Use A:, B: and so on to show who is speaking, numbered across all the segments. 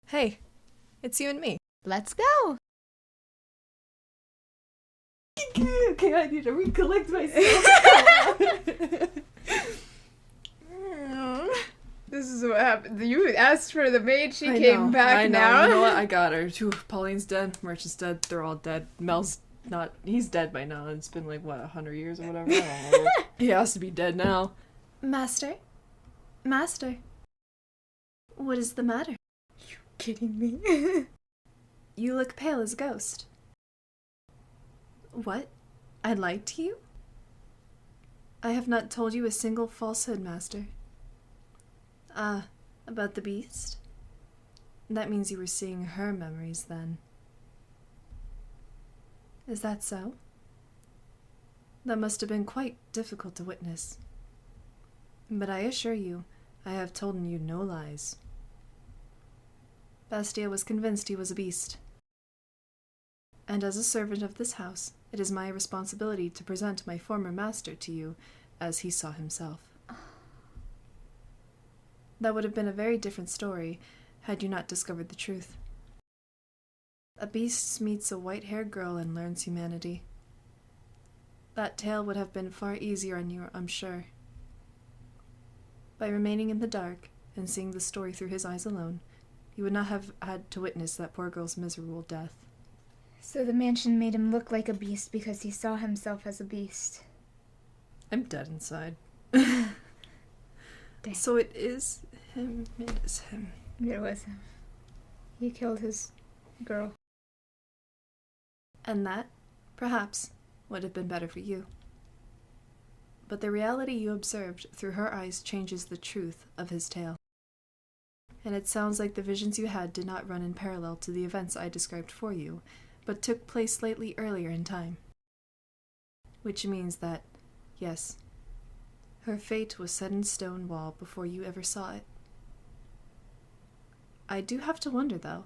A: Hey, it's you and me.
B: Let's go!
A: Okay, I need to recollect myself.
B: This is what happened. You asked for the maid, she
A: I
B: came
A: know,
B: back
A: I know.
B: now.
A: You know what? I got her. Phew, Pauline's dead. Merchant's dead. They're all dead. Mel's not. He's dead by now. It's been like, what, 100 years or whatever? I don't know. He has to be dead now. Master? Master? What is the matter?
B: You kidding me?
A: You look pale as a ghost. What? I lied to you? I have not told you a single falsehood, Master. Ah, about the beast? That means you were seeing her memories, then. Is that so? That must have been quite difficult to witness. But I assure you, I have told you no lies. Bastia was convinced he was a beast. And as a servant of this house, it is my responsibility to present my former master to you as he saw himself. That would have been a very different story had you not discovered the truth. A beast meets a white-haired girl and learns humanity. That tale would have been far easier on you, I'm sure. By remaining in the dark and seeing the story through his eyes alone, you would not have had to witness that poor girl's miserable death.
B: So the mansion made him look like a beast because he saw himself as a beast.
A: I'm dead inside.
B: Dang.
A: So it is him. It is him.
B: It was him. He killed his girl.
A: And that, perhaps, would have been better for you. But the reality you observed through her eyes changes the truth of his tale. And it sounds like the visions you had did not run in parallel to the events I described for you, but took place slightly earlier in time. Which means that, yes, her fate was set in stone wall before you ever saw it. I do have to wonder, though,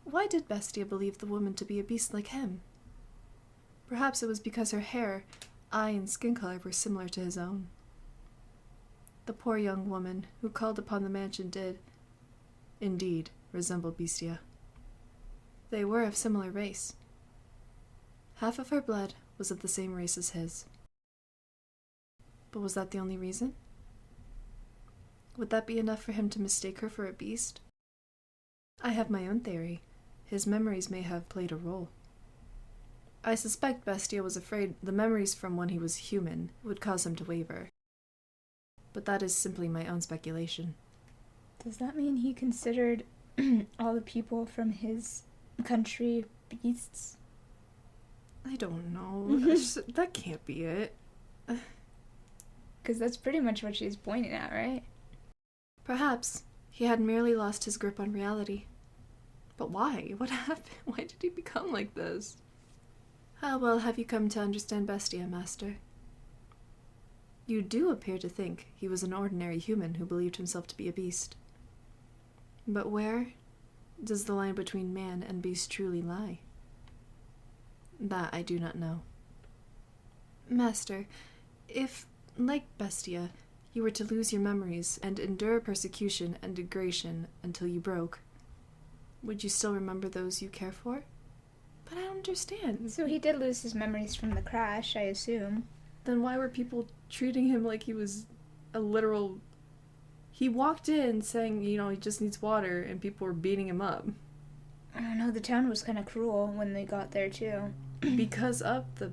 A: why did Bestia believe the woman to be a beast like him? Perhaps it was because her hair, eye, and skin color were similar to his own. The poor young woman who called upon the mansion did, indeed, resemble Bestia. They were of similar race. Half of her blood was of the same race as his. But was that the only reason? Would that be enough for him to mistake her for a beast? I have my own theory. His memories may have played a role. I suspect Bestia was afraid the memories from when he was human would cause him to waver. But that is simply my own speculation.
B: Does that mean he considered all the people from his country beasts?
A: I don't know. That can't be it.
B: Because that's pretty much what she's pointing at, right?
A: Perhaps he had merely lost his grip on reality. But why? What happened? Why did he become like this? How well have you come to understand Bestia, Master? You do appear to think he was an ordinary human who believed himself to be a beast. But where does the line between man and beast truly lie? That I do not know. Master, if, like Bestia, you were to lose your memories and endure persecution and degradation until you broke, would you still remember those you care for? But I don't understand.
B: So he did lose his memories from the crash, I assume.
A: Then why were people treating him like he was a literal... He walked in saying, he just needs water, and people were beating him up.
B: I don't know, the town was kind of cruel when they got there, too.
A: Because of the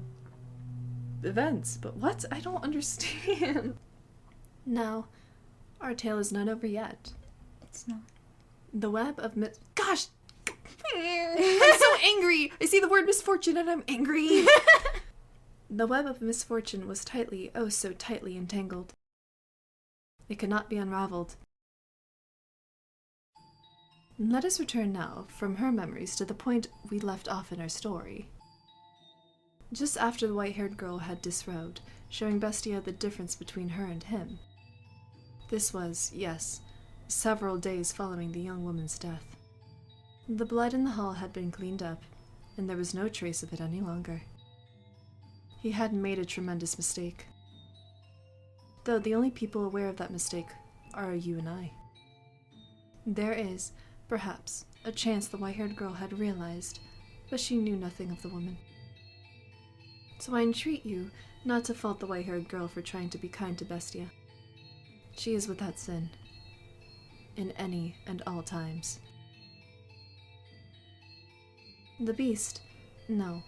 A: events. But what? I don't understand. Now, our tale is not over yet.
B: It's not.
A: The web of Gosh! I'm so angry! I see the word misfortune and I'm angry! The web of misfortune was tightly, oh so tightly entangled. It could not be unraveled. Let us return now from her memories to the point we left off in our story. Just after the white-haired girl had disrobed, showing Bestia the difference between her and him. This was, yes, several days following the young woman's death. The blood in the hall had been cleaned up, and there was no trace of it any longer. He had made a tremendous mistake. Though the only people aware of that mistake are you and I. There is, perhaps, a chance the white-haired girl had realized, but she knew nothing of the woman. So I entreat you not to fault the white-haired girl for trying to be kind to Bestia. She is without sin, in any and all times. The beast, no,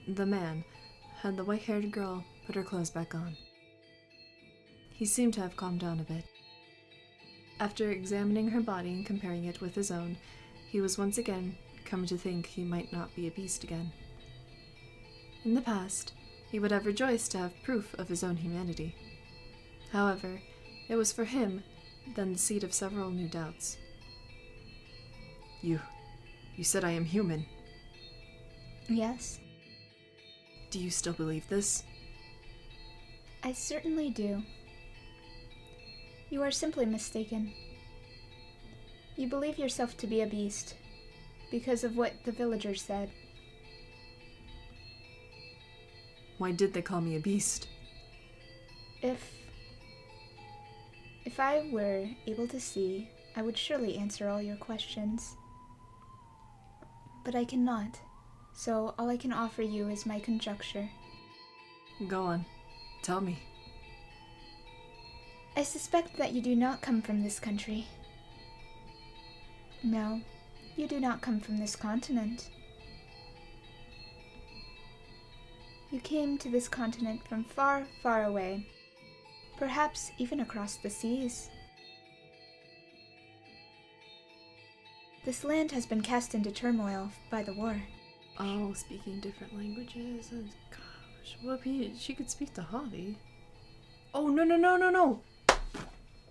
A: the man, had the white-haired girl put her clothes back on. He seemed to have calmed down a bit. After examining her body and comparing it with his own, he was once again come to think he might not be a beast again. In the past, he would have rejoiced to have proof of his own humanity. However, it was for him then the seed of several new doubts. You said I am human.
B: Yes.
A: Do you still believe this?
B: I certainly do. You are simply mistaken. You believe yourself to be a beast because of what the villagers said.
A: Why did they call me a beast?
B: If I were able to see, I would surely answer all your questions. But I cannot, so all I can offer you is my conjecture.
A: Go on. Tell me.
B: I suspect that you do not come from this country. No, you do not come from this continent. You came to this continent from far, far away, perhaps even across the seas. This land has been cast into turmoil by the war.
A: Oh, speaking different languages. Oh, gosh, Whoopi, she could speak to Javi. Oh, no.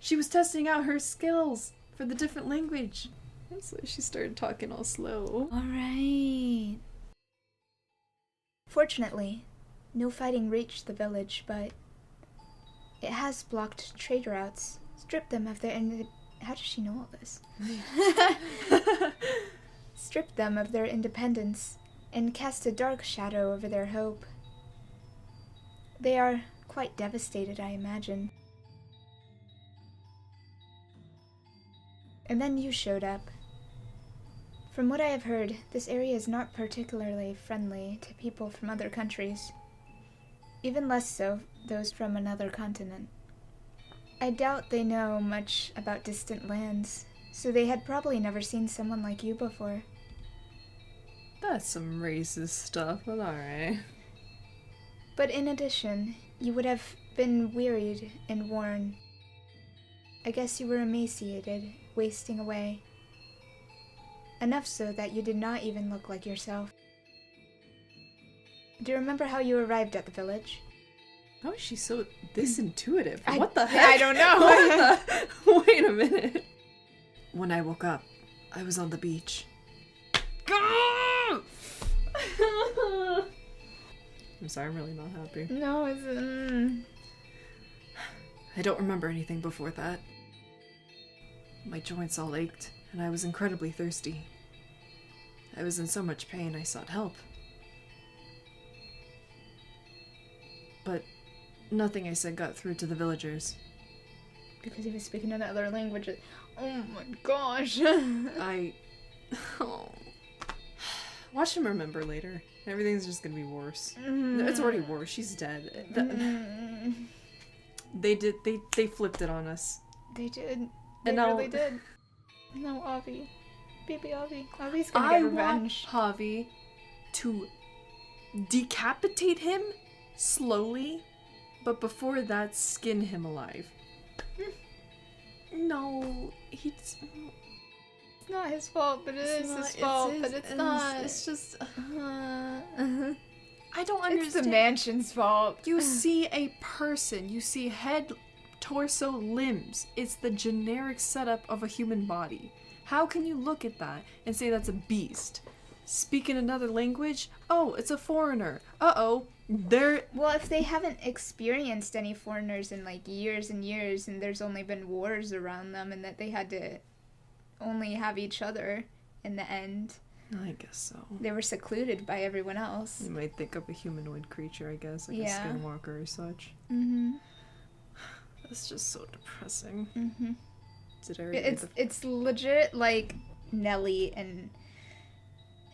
A: She was testing out her skills for the different language. That's why she started talking all slow.
B: All right. Fortunately, no fighting reached the village, but it has blocked trade routes, stripped them of their how does she know all this? Stripped them of their independence and cast a dark shadow over their hope. They are quite devastated, I imagine. And then you showed up. From what I have heard, this area is not particularly friendly to people from other countries. Even less so those from another continent. I doubt they know much about distant lands, so they had probably never seen someone like you before.
A: That's some racist stuff, but alright.
B: But in addition, you would have been wearied and worn. I guess you were emaciated, wasting away. Enough so that you did not even look like yourself. Do you remember how you arrived at the village?
A: How is she so this intuitive? What the
B: Yeah,
A: heck?
B: I don't know.
A: Wait a minute. When I woke up, I was on the beach. I'm sorry, I'm really not happy.
B: No, it's...
A: I don't remember anything before that. My joints all ached, and I was incredibly thirsty. I was in so much pain, I sought help. But nothing I said got through to the villagers.
B: Because he was speaking another language. Oh my gosh.
A: Oh. Watch him remember later. Everything's just gonna be worse. It's already worse. She's dead. They flipped it on us.
B: They did. They really did. No, Avi. Baby Avi. Avi's gonna get revenge.
A: I want Javi to decapitate him slowly, but before that, skin him alive. No, he's...
B: It's not his fault, but it is his fault, but it's not.
A: It's just... I don't understand.
B: It's the mansion's fault.
A: You see a person, you see head, torso, limbs. It's the generic setup of a human body. How can you look at that and say that's a beast? Speaking another language? Oh, it's a foreigner. Uh-oh.
B: Well, if they haven't experienced any foreigners in like years and years, and there's only been wars around them, and that they had to only have each other in the end.
A: I guess so.
B: They were secluded by everyone else.
A: You might think of a humanoid creature, I guess, like a skinwalker or such.
B: Mm-hmm.
A: That's just so depressing.
B: Mm-hmm.
A: Did I
B: It's legit, like, Nellie and...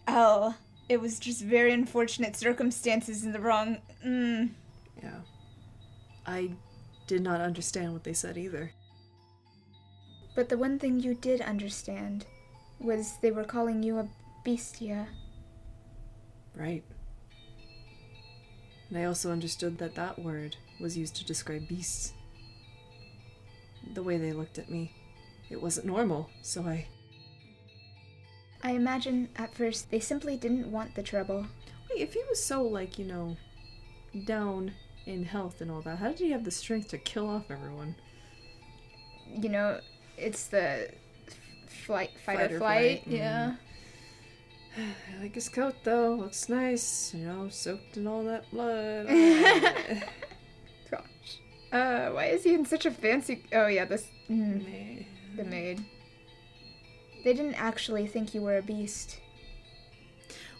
B: Oh, it was just very unfortunate circumstances in the wrong...
A: Yeah. I did not understand what they said either.
B: But the one thing you did understand was they were calling you a bestia.
A: Right. And I also understood that that word was used to describe beasts. The way they looked at me, it wasn't normal, so I
B: imagine at first they simply didn't want the trouble.
A: Wait, if he was so, down in health and all that, how did he have the strength to kill off everyone?
B: It's the fight or flight.
A: Flight.
B: Yeah.
A: I like his coat, though. Looks nice. Soaked in all that blood.
B: Gosh. Why is he in such a fancy... Oh, yeah, this...
A: Maid.
B: The maid. They didn't actually think you were a beast.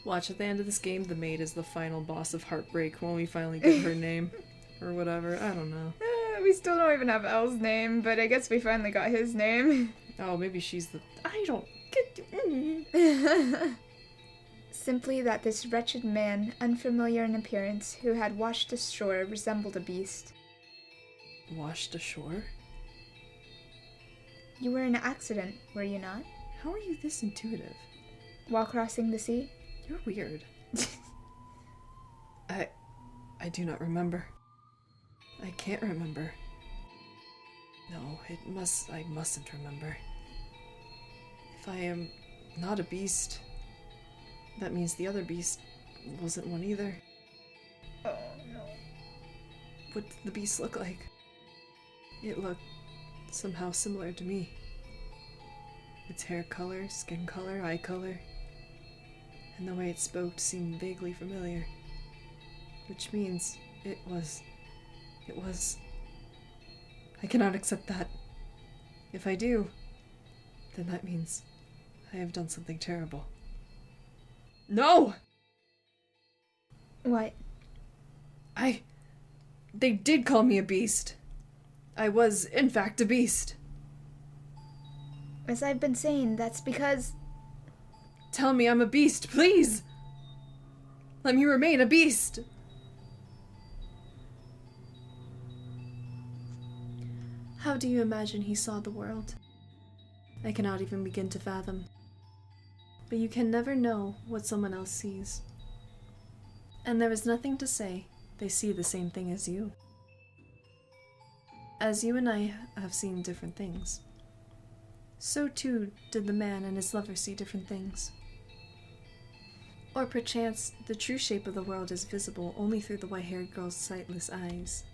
A: Watch, at the end of this game, the maid is the final boss of Heartbreak when we finally get her name. Or whatever. I don't know.
B: We still don't even have Elle's name, but I guess we finally got his name.
A: Oh, maybe she's the... I don't get...
B: Simply that this wretched man, unfamiliar in appearance, who had washed ashore, resembled a beast.
A: Washed ashore?
B: You were in an accident, were you not?
A: How are you this intuitive?
B: While crossing the sea?
A: You're weird. I do not remember. I can't remember. No, I mustn't remember. If I am not a beast, that means the other beast wasn't one either.
B: Oh, no.
A: What did the beast look like? It looked somehow similar to me. Its hair color, skin color, eye color, and the way it spoke seemed vaguely familiar. Which means it was... I cannot accept that. If I do, then that means I have done something terrible. No!
B: What?
A: They did call me a beast. I was, in fact, a beast.
B: As I've been saying, that's because...
A: Tell me I'm a beast, please! Let me remain a beast! How do you imagine he saw the world? I cannot even begin to fathom. But you can never know what someone else sees. And there is nothing to say they see the same thing as you. As you and I have seen different things, so too did the man and his lover see different things. Or perchance the true shape of the world is visible only through the white-haired girl's sightless eyes.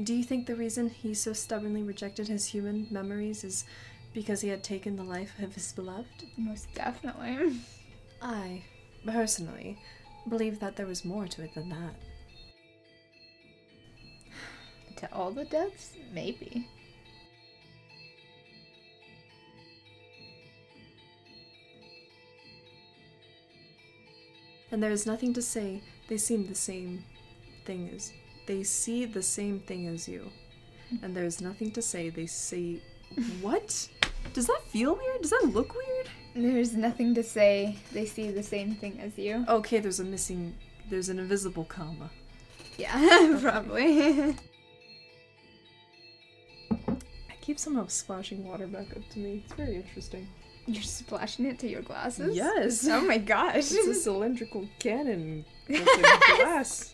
A: Do you think the reason he so stubbornly rejected his human memories is because he had taken the life of his beloved?
B: Most definitely.
A: I, personally, believe that there was more to it than that.
B: To all the deaths? Maybe.
A: And there is nothing to say they seem the same thing as... They see the same thing as you. And there's nothing to say they see... What? Does that feel weird? Does that look weird?
B: There's nothing to say they see the same thing as you.
A: Okay, there's an invisible comma.
B: Yeah, probably.
A: I keep somehow splashing water back up to me. It's very interesting.
B: You're splashing it to your glasses?
A: Yes!
B: Oh my gosh.
A: It's a cylindrical cannon with a glass.